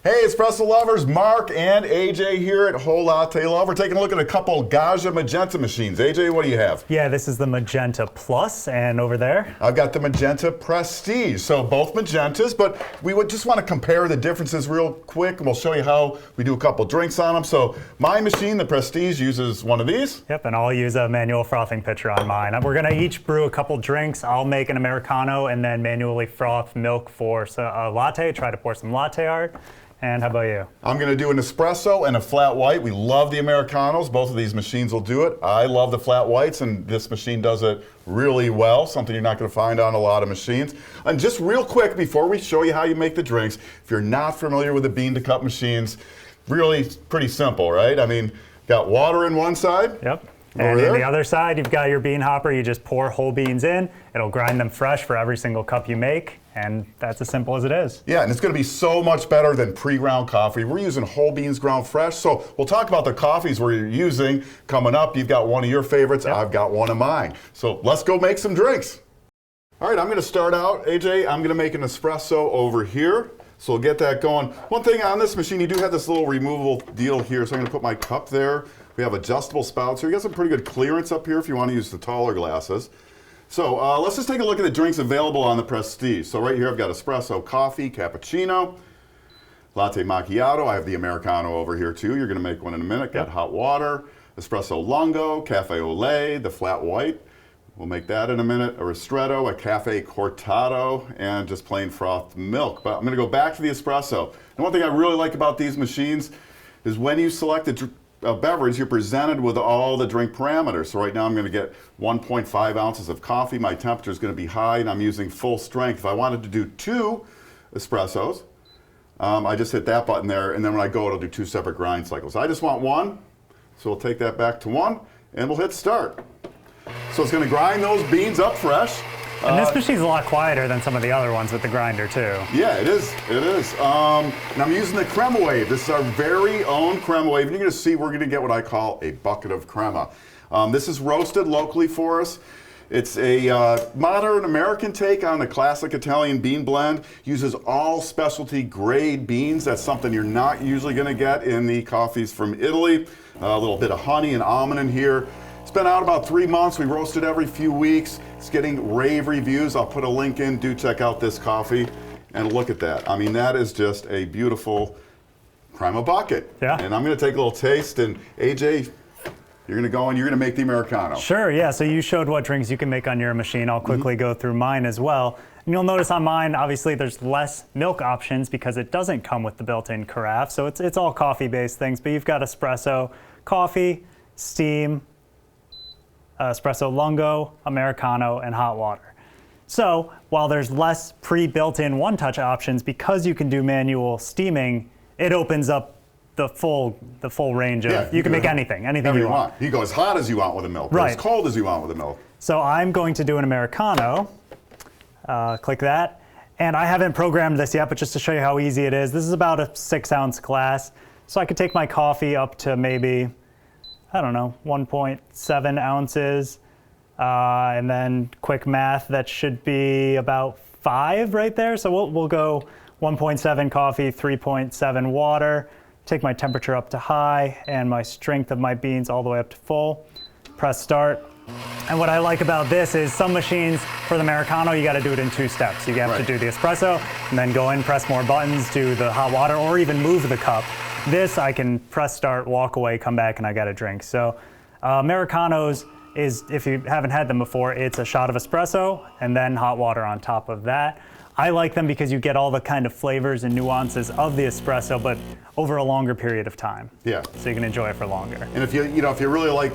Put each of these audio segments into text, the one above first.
Hey, Espresso lovers, Mark and AJ here at Whole Latte Love. We're taking a look at a couple Gaggia Magenta machines. AJ, what do you have? Yeah, this is the Magenta Plus, and over there? I've got the Magenta Prestige. So both Magentas, but we would just want to compare the differences real quick, and we'll show you how we do a couple drinks on them. So my machine, the Prestige, uses one of these. Yep, and I'll use a manual frothing pitcher on mine. We're gonna each brew a couple drinks. I'll make an Americano and then manually froth milk for a latte, try to pour some latte art. And how about you? I'm going to do an espresso and a flat white. We love the Americanos. Both of these machines will do it. I love the flat whites, and this machine does it really well, something you're not going to find on a lot of machines. And just real quick, before we show you how you make the drinks, if you're not familiar with the bean-to-cup machines, really pretty simple, right? I mean, got water in one side. Yep. And on the other side, you've got your bean hopper. You just pour whole beans in. It'll grind them fresh for every single cup you make. And that's as simple as it is. Yeah, and it's going to be so much better than pre-ground coffee. We're using whole beans ground fresh. So we'll talk about the coffees we're using coming up. You've got one of your favorites. Yep. I've got one of mine. So let's go make some drinks. All right, I'm going to start out, AJ. I'm going to make an espresso over here. So we'll get that going. One thing on this machine, you do have this little removable deal here. So I'm going to put my cup there. We have adjustable spouts here. You got some pretty good clearance up here if you want to use the taller glasses. So let's just take a look at the drinks available on the Prestige. So right here I've got espresso, coffee, cappuccino, latte macchiato. I have the Americano over here too. You're going to make one in a minute. Got hot water, espresso lungo, cafe au lait, the flat white. We'll make that in a minute. A ristretto, a cafe cortado, and just plain frothed milk. But I'm going to go back to the espresso. And one thing I really like about these machines is when you select a beverage, you're presented with all the drink parameters. So right now I'm going to get 1.5 ounces of coffee. My temperature is going to be high, and I'm using full strength. If I wanted to do 2 espressos, I just hit that button there, and then when I go, it'll do 2 separate grind cycles. I just want 1, so we'll take that back to 1, and we'll hit start. So it's going to grind those beans up fresh. And this machine's a lot quieter than some of the other ones with the grinder too. Yeah, it is. It is. And I'm using the crema wave. This is our very own crema wave. And you're going to see we're going to get what I call a bucket of crema. This is roasted locally for us. It's a modern American take on the classic Italian bean blend. Uses all specialty grade beans. That's something you're not usually going to get in the coffees from Italy. A little bit of honey and almond in here. It's been out about 3 months. We roast it every few weeks. It's getting rave reviews. I'll put a link in. Do check out this coffee. And look at that. I mean, that is just a beautiful crema bucket. Yeah. And I'm going to take a little taste. And AJ, you're going to go and you're going to make the Americano. Sure, yeah. So you showed what drinks you can make on your machine. I'll quickly go through mine as well. And you'll notice on mine, obviously, there's less milk options because it doesn't come with the built-in carafe. So it's all coffee-based things. But you've got espresso, coffee, steam, espresso lungo, Americano, and hot water. So while there's less pre-built-in one-touch options, because you can do manual steaming, it opens up the full range of, you can make anything you want. You go as hot as you want with the milk, right. Or as cold as you want with the milk. So I'm going to do an Americano. Click that. And I haven't programmed this yet, but just to show you how easy it is, this is about a 6-ounce glass. So I could take my coffee up to maybe, I don't know, 1.7 ounces. And then quick math, that should be about 5 right there. So we'll go 1.7 coffee, 3.7 water, take my temperature up to high and my strength of my beans all the way up to full. Press start. And what I like about this is some machines, for the Americano, you got to do it in 2 steps. You have to do the espresso and then go in, press more buttons, do the hot water, or even move the cup. This, I can press start, walk away, come back, and I got a drink. So Americanos is, if you haven't had them before, it's a shot of espresso and then hot water on top of that. I like them because you get all the kind of flavors and nuances of the espresso, but over a longer period of time. Yeah. So you can enjoy it for longer. And if you really like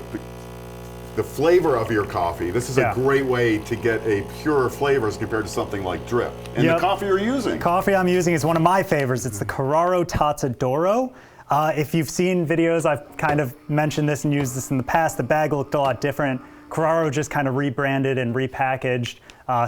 the flavor of your coffee, this is a great way to get a purer flavor as compared to something like drip. And the coffee you're using. The coffee I'm using is one of my favorites. It's the Carraro Tazza d'Oro. If you've seen videos, I've kind of mentioned this and used this in the past. The bag looked a lot different. Carraro just kind of rebranded and repackaged.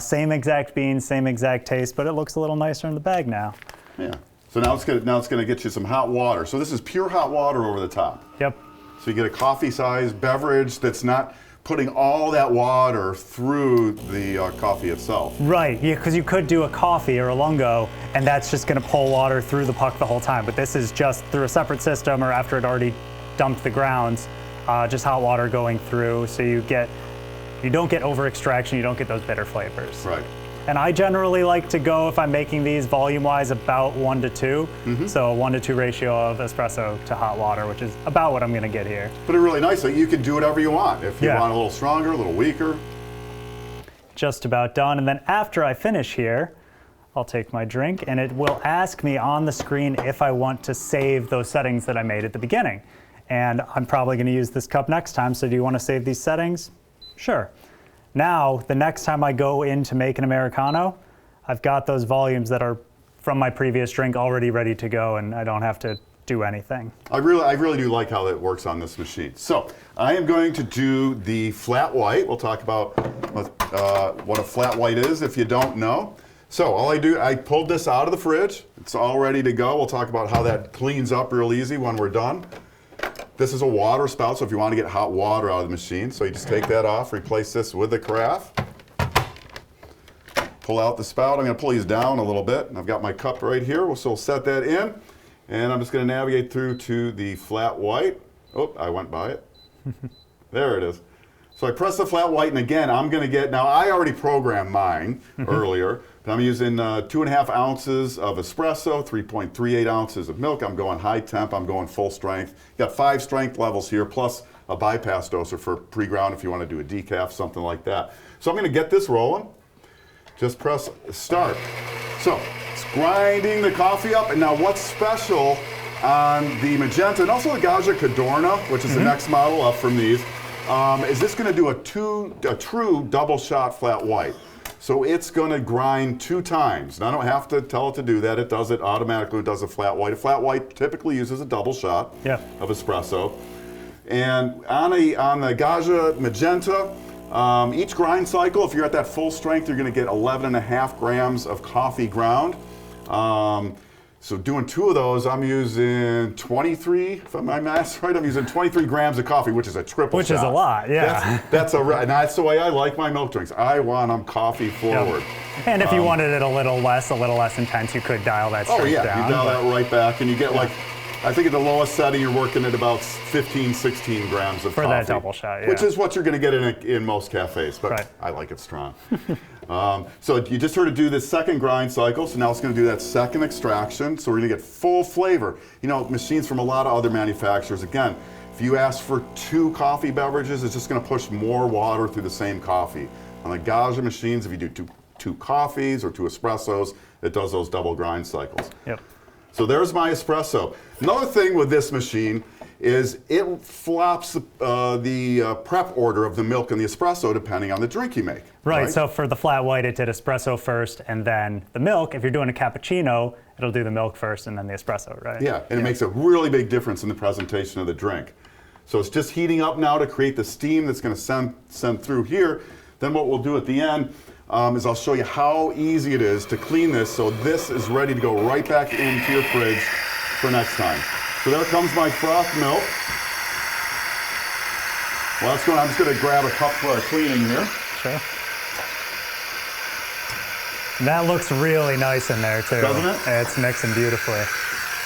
Same exact beans, same exact taste, but it looks a little nicer in the bag now. Yeah. So now it's gonna get you some hot water. So this is pure hot water over the top. Yep. So you get a coffee-sized beverage that's not putting all that water through the coffee itself. Right, yeah, because you could do a coffee or a lungo, and that's just going to pull water through the puck the whole time. But this is just through a separate system, or after it already dumped the grounds, just hot water going through, so you don't get over extraction, you don't get those bitter flavors. Right. And I generally like to go, if I'm making these volume-wise, about 1 to 2. So a 1 to 2 ratio of espresso to hot water, which is about what I'm going to get here. But it's really nice that you can do whatever you want. If you Yeah. want a little stronger, a little weaker. Just about done. And then after I finish here, I'll take my drink, and it will ask me on the screen if I want to save those settings that I made at the beginning. And I'm probably going to use this cup next time, so do you want to save these settings? Sure. Now, the next time I go in to make an Americano, I've got those volumes that are from my previous drink already ready to go, and I don't have to do anything. I really do like how that works on this machine. So I am going to do the flat white. We'll talk about what a flat white is if you don't know. So all I pulled this out of the fridge. It's all ready to go. We'll talk about how that cleans up real easy when we're done. This is a water spout, so if you want to get hot water out of the machine, so you just take that off, replace this with the carafe. Pull out the spout. I'm going to pull these down a little bit. I've got my cup right here, so we'll set that in. And I'm just going to navigate through to the flat white. Oh, I went by it. There it is. So I press the flat white, and again, I'm going to get, now I already programmed mine earlier, but I'm using 2.5 ounces of espresso, 3.38 ounces of milk. I'm going high temp, I'm going full strength. You got 5 strength levels here, plus a bypass doser for pre-ground if you want to do a decaf, something like that. So I'm going to get this rolling. Just press start. So it's grinding the coffee up, and now what's special on the Magenta, and also the Gaggia Cadorna, which is the next model up from these, is this going to do a true double shot flat white. So it's going to grind 2 times. Now I don't have to tell it to do that. It does it automatically. It does a flat white. A flat white typically uses a double shot of espresso. And on the Gaggia Magenta, each grind cycle, if you're at that full strength, you're going to get 11.5 grams of coffee ground. So doing 2 of those, I'm using 23, if my math's right, I'm using 23 grams of coffee, which is a triple Which shot. is a lot, yeah. That's the way I like my milk drinks. I want them coffee forward. Yep. And if you wanted it a little less intense, you could dial that strength down. You dial that right back, and you get like, I think at the lowest setting, you're working at about 15, 16 grams of coffee. For that double shot, yeah. Which is what you're going to get in most cafes, but I like it strong. So you just heard it do this second grind cycle, so now it's going to do that second extraction, so we're going to get full flavor. You know, machines from a lot of other manufacturers, again, if you ask for 2 coffee beverages, it's just going to push more water through the same coffee. On the Gaggia machines, if you do two coffees or 2 espressos, it does those double grind cycles. Yep. So there's my espresso. Another thing with this machine is it flops the prep order of the milk and the espresso depending on the drink you make. Right, so for the flat white, it did espresso first and then the milk. If you're doing a cappuccino, it'll do the milk first and then the espresso, right? Yeah, and it makes a really big difference in the presentation of the drink. So it's just heating up now to create the steam that's going to send through here. Then what we'll do at the end is I'll show you how easy it is to clean this, so this is ready to go right back into your fridge for next time. So there comes my froth milk. Well, that's going. I'm just going to grab a cup for cleaning here. Sure. That looks really nice in there too. Doesn't it? It's mixing beautifully.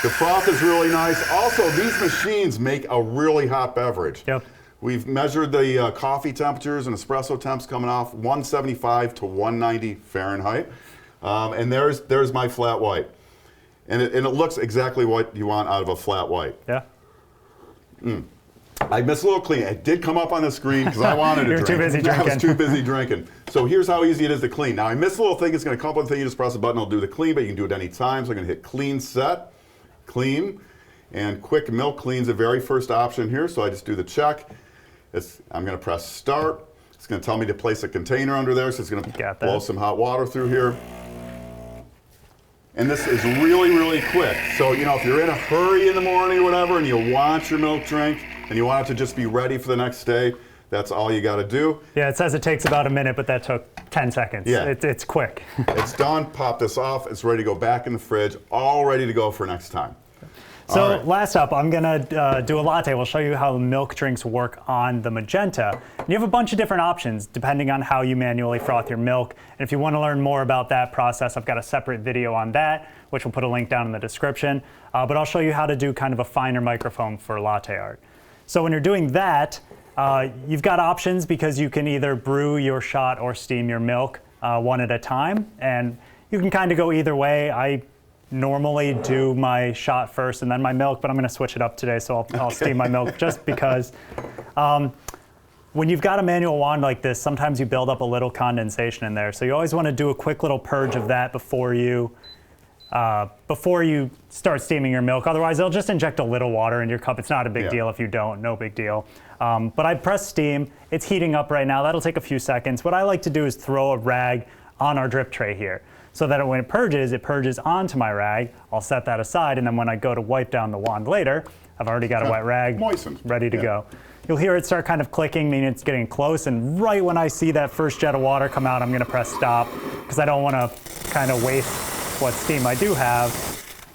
The froth is really nice. Also, these machines make a really hot beverage. Yep. We've measured the coffee temperatures and espresso temps coming off 175 to 190 Fahrenheit. And there's my flat white. And it looks exactly what you want out of a flat white. Yeah. I missed a little clean. It did come up on the screen because I wanted to drink. You're too busy drinking. I was too busy drinking. So here's how easy it is to clean. Now I missed a little thing. It's going to come up with a thing. You just press a button. It'll do the clean, but you can do it any time. So I'm going to hit clean set, clean, and quick milk clean's the very first option here. So I just do the check. I'm going to press start. It's going to tell me to place a container under there. So it's going to blow some hot water through here. And this is really, really quick. So, you know, if you're in a hurry in the morning or whatever and you want your milk drink and you want it to just be ready for the next day, that's all you got to do. Yeah, it says it takes about a minute, but that took 10 seconds. Yeah. It's quick. It's done. Pop this off. It's ready to go back in the fridge, all ready to go for next time. So All right. last up, I'm gonna do a latte. We'll show you how milk drinks work on the Magenta. And you have a bunch of different options depending on how you manually froth your milk. And if you want to learn more about that process, I've got a separate video on that, which we'll put a link down in the description. But I'll show you how to do kind of a finer microfoam for latte art. So when you're doing that, you've got options because you can either brew your shot or steam your milk one at a time. And you can kind of go either way. I normally do my shot first and then my milk, but I'm going to switch it up today, so I'll steam my milk just because. When you've got a manual wand like this, sometimes you build up a little condensation in there. So you always want to do a quick little purge of that before you start steaming your milk. Otherwise, it'll just inject a little water in your cup. It's not a big deal if you don't, no big deal. But I press steam. It's heating up right now. That'll take a few seconds. What I like to do is throw a rag on our drip tray here, so that when it purges onto my rag. I'll set that aside, and then when I go to wipe down the wand later, I've already got a wet rag moistened, ready to go. You'll hear it start kind of clicking, meaning it's getting close, and right when I see that first jet of water come out, I'm going to press stop, because I don't want to kind of waste what steam I do have.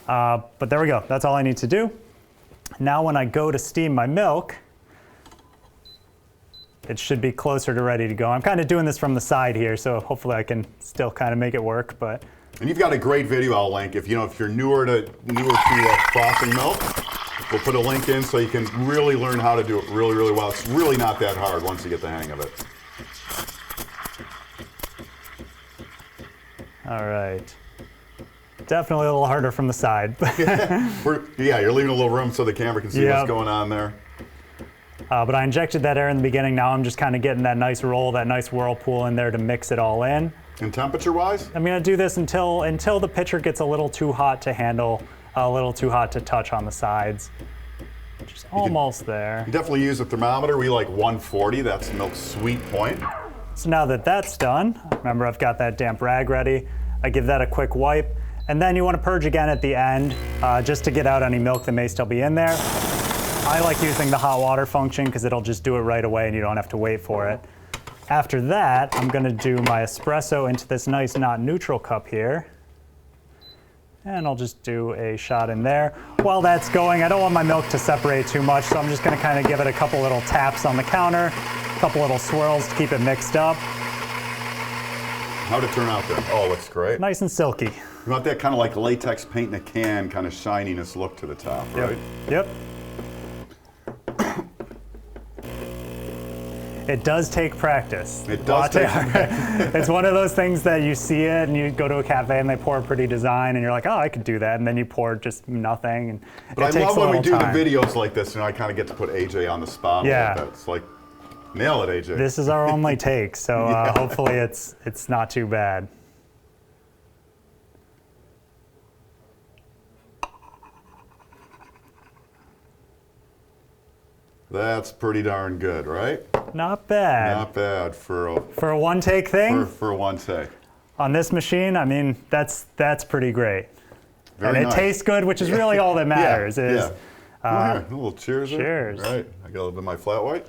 But there we go. That's all I need to do. Now when I go to steam my milk, it should be closer to ready to go. I'm kind of doing this from the side here, so hopefully I can still kind of make it work. But And you've got a great video I'll link. If you're newer to frothing milk, we'll put a link in so you can really learn how to do it really, really well. It's really not that hard once you get the hang of it. all right. Definitely a little harder from the side. You're leaving a little room so the camera can see what's going on there. But I injected that air in the beginning. Now I'm just kind of getting that nice roll, that nice whirlpool in there to mix it all in. And temperature-wise? I'm going to do this until the pitcher gets a little too hot to handle, a little too hot to touch on the sides. Just almost there. You definitely use a thermometer. We like 140. That's milk's sweet point. So now that that's done, remember I've got that damp rag ready. I give that a quick wipe. And then you want to purge again at the end just to get out any milk that may still be in there. I like using the hot water function because it'll just do it right away and you don't have to wait for it. After that, I'm going to do my espresso into this nice not neutral cup here. And I'll just do a shot in there. While that's going, I don't want my milk to separate too much, so I'm just going to kind of give it a couple little taps on the counter, a couple little swirls to keep it mixed up. How'd it turn out there? Oh, looks great. Nice and silky. You want that kind of like latex paint in a can kind of shininess look to the top, right? Yep. It does take practice. It does take practice. It's one of those things that you see it and you go to a cafe and they pour a pretty design and you're like, oh, I could do that. And then you pour just nothing. And but I love when we do the videos like this, I kind of get to put AJ on the spot a little bit. It's like, nail it, AJ. This is our only take, so hopefully it's not too bad. That's pretty darn good, right? Not bad. Not bad for a one take thing. For a one take. On this machine, I mean, that's pretty great. Very and it nice. tastes good, which is really all that matters. Here, a little cheers. Cheers. All right, I got a little bit of my flat white.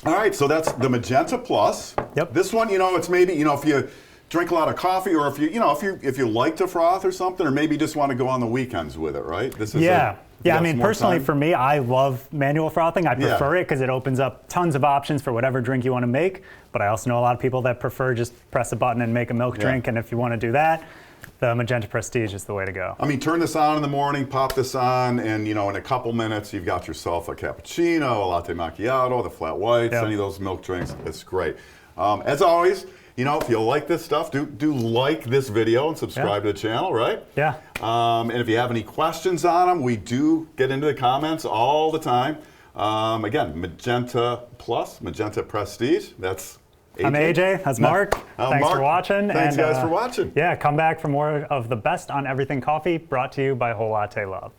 All right, so that's the Magenta Plus. Yep. This one, it's maybe, if you drink a lot of coffee, or if you like to froth or something, or maybe just want to go on the weekends with it, right? This is I mean, personally for me, I love manual frothing. I prefer it because it opens up tons of options for whatever drink you want to make. But I also know a lot of people that prefer just press a button and make a milk drink. And if you want to do that, the Magenta Prestige is the way to go. I mean, turn this on in the morning, pop this on, and in a couple minutes, you've got yourself a cappuccino, a latte macchiato, the flat whites, any of those milk drinks. It's great. As always, if you like this stuff, do like this video and subscribe to the channel, right? Yeah. And if you have any questions on them, we do get into the comments all the time. Again, Magenta Plus, Magenta Prestige. That's AJ. I'm AJ. That's Mark. Thanks for watching. Thanks, guys, for watching. Yeah, come back for more of the best on everything coffee, brought to you by Whole Latte Love.